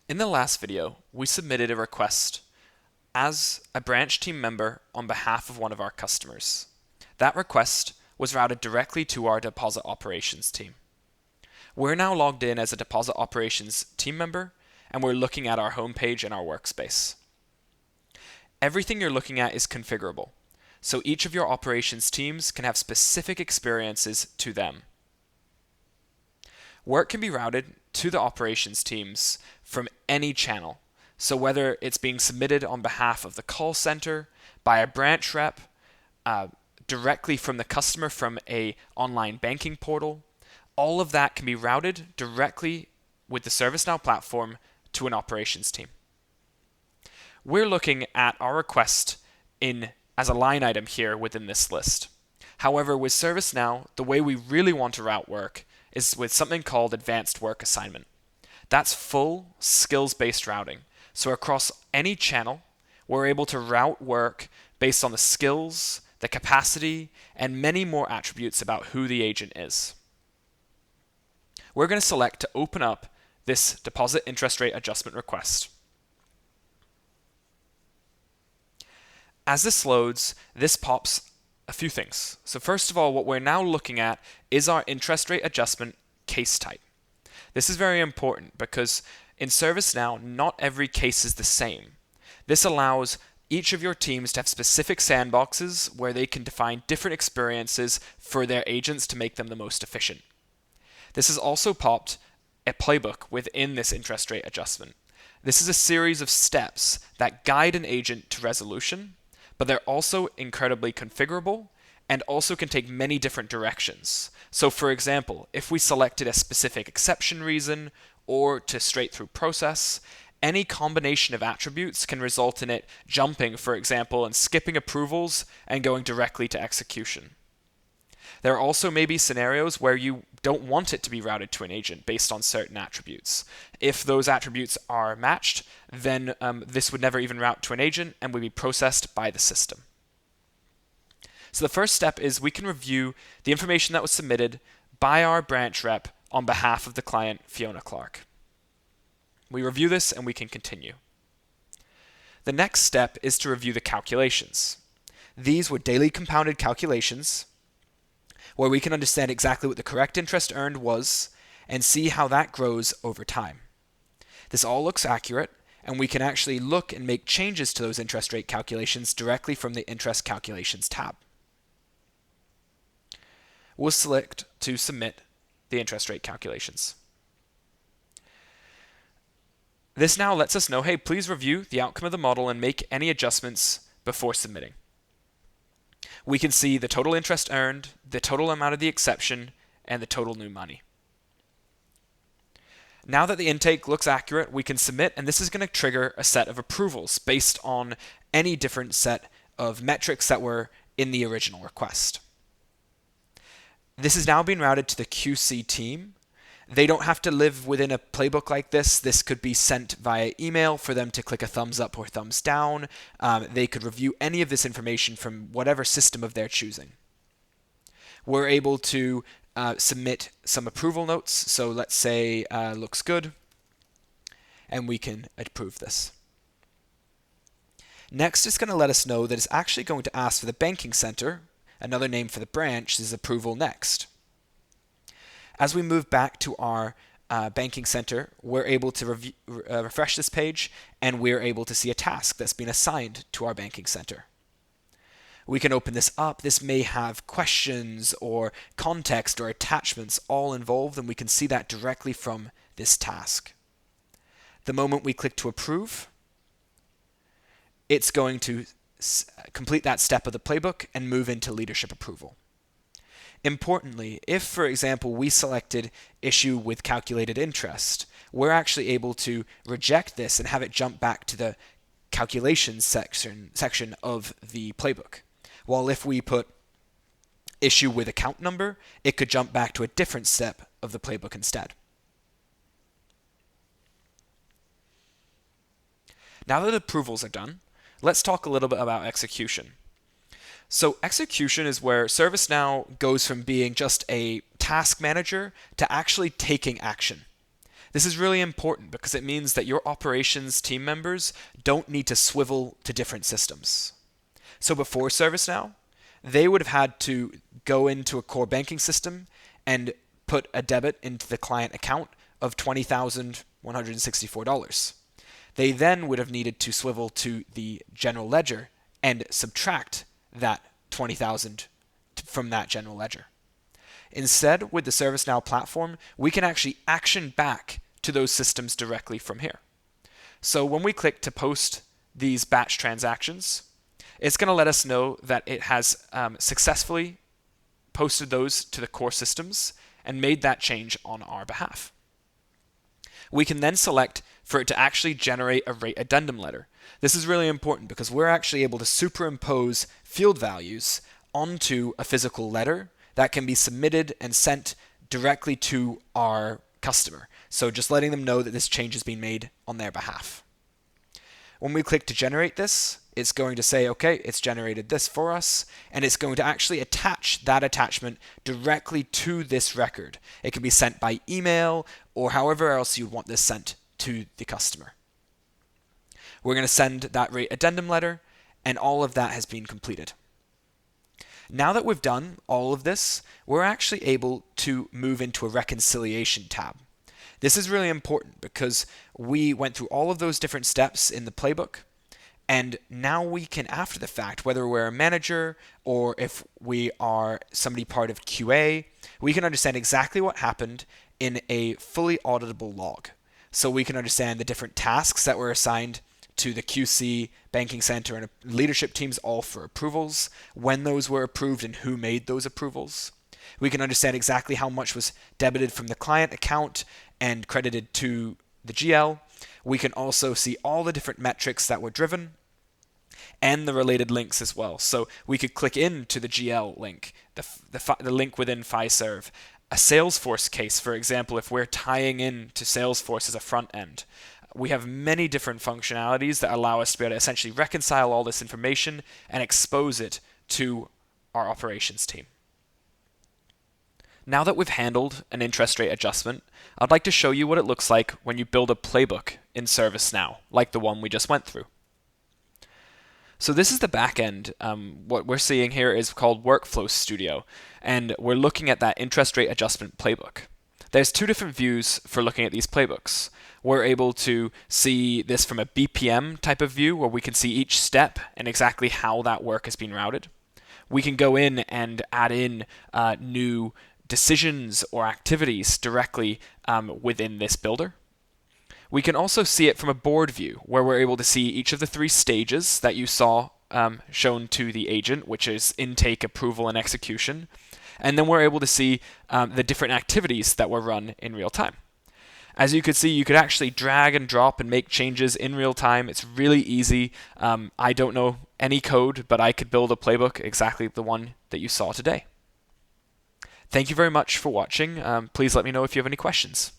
In the last video, we submitted a request as a branch team member on behalf of one of our customers. That request was routed directly to our deposit operations team. We're now logged in as a deposit operations team member, and we're looking at our homepage in our workspace. Everything you're looking at is configurable, so each of your operations teams can have specific experiences to them. Work can be routed to the operations teams from any channel. So whether it's being submitted on behalf of the call center, by a branch rep, directly from the customer from a online banking portal, all of that can be routed directly with the ServiceNow platform to an operations team. We're looking at our request as a line item here within this list. However, with ServiceNow, the way we really want to route work is with something called advanced work assignment. That's full skills-based routing. So across any channel, we're able to route work based on the skills, the capacity, and many more attributes about who the agent is. We're going to select to open up this deposit interest rate adjustment request. As this loads, this pops a few things. So first of all, what we're now looking at is our interest rate adjustment case type. This is very important because in ServiceNow, not every case is the same. This allows each of your teams to have specific sandboxes where they can define different experiences for their agents to make them the most efficient. This has also popped a playbook within this interest rate adjustment. This is a series of steps that guide an agent to resolution, but they're also incredibly configurable and also can take many different directions. So for example, if we selected a specific exception reason or to straight through process, any combination of attributes can result in it jumping, for example, and skipping approvals and going directly to execution. There are also maybe scenarios where you don't want it to be routed to an agent based on certain attributes. If those attributes are matched, then this would never even route to an agent and would be processed by the system. So the first step is we can review the information that was submitted by our branch rep on behalf of the client, Fiona Clark. We review this and we can continue. The next step is to review the calculations. These were daily compounded calculations where we can understand exactly what the correct interest earned was and see how that grows over time. This all looks accurate, and we can actually look and make changes to those interest rate calculations directly from the Interest Calculations tab. We'll select to submit the interest rate calculations. This now lets us know, hey, please review the outcome of the model and make any adjustments before submitting. We can see the total interest earned, the total amount of the exception, and the total new money. Now that the intake looks accurate, we can submit, and this is going to trigger a set of approvals based on any different set of metrics that were in the original request. This is now being routed to the QC team. They don't have to live within a playbook like this. This could be sent via email for them to click a thumbs up or thumbs down. They could review any of this information from whatever system of their choosing. We're able to submit some approval notes. So let's say looks good, and we can approve this. Next, it's going to let us know that it's actually going to ask for the banking center, another name for the branch, is approval next. As we move back to our banking center, we're able to refresh this page, and we're able to see a task that's been assigned to our banking center. We can open this up. This may have questions or context or attachments all involved, and we can see that directly from this task. The moment we click to approve, it's going to complete that step of the playbook and move into leadership approval. Importantly, if, for example, we selected issue with calculated interest, we're actually able to reject this and have it jump back to the calculations section of the playbook. While if we put issue with account number, it could jump back to a different step of the playbook instead. Now that approvals are done, let's talk a little bit about execution. So execution is where ServiceNow goes from being just a task manager to actually taking action. This is really important because it means that your operations team members don't need to swivel to different systems. So before ServiceNow, they would have had to go into a core banking system and put a debit into the client account of $20,164. They then would have needed to swivel to the general ledger and subtract that 20,000 from that general ledger. Instead, with the ServiceNow platform, we can actually action back to those systems directly from here. So when we click to post these batch transactions, it's going to let us know that it has successfully posted those to the core systems and made that change on our behalf. We can then select for it to actually generate a rate addendum letter. This is really important because we're actually able to superimpose field values onto a physical letter that can be submitted and sent directly to our customer. So just letting them know that this change has been made on their behalf. When we click to generate this, it's going to say, okay, it's generated this for us, and it's going to actually attach that attachment directly to this record. It can be sent by email or however else you want this sent to the customer. We're going to send that rate addendum letter, and all of that has been completed. Now that we've done all of this, we're actually able to move into a reconciliation tab. This is really important because we went through all of those different steps in the playbook, and now we can, after the fact, whether we're a manager or if we are somebody part of QA, we can understand exactly what happened in a fully auditable log. So we can understand the different tasks that were assigned to the QC, Banking Center, and leadership teams all for approvals, when those were approved and who made those approvals. We can understand exactly how much was debited from the client account and credited to the GL. We can also see all the different metrics that were driven and the related links as well. So we could click into the GL link, the link within Fiserv. A Salesforce case, for example, if we're tying in to Salesforce as a front end. We have many different functionalities that allow us to be able to essentially reconcile all this information and expose it to our operations team. Now that we've handled an interest rate adjustment, I'd like to show you what it looks like when you build a playbook in ServiceNow, like the one we just went through. So this is the back end. What we're seeing here is called Workflow Studio, and we're looking at that interest rate adjustment playbook. There's two different views for looking at these playbooks. We're able to see this from a BPM type of view where we can see each step and exactly how that work has been routed. We can go in and add in new decisions or activities directly within this builder. We can also see it from a board view where we're able to see each of the three stages that you saw shown to the agent, which is intake, approval, and execution. And then we're able to see the different activities that were run in real time. As you could see, you could actually drag and drop and make changes in real time. It's really easy. I don't know any code, but I could build a playbook exactly the one that you saw today. Thank you very much for watching. Please let me know if you have any questions.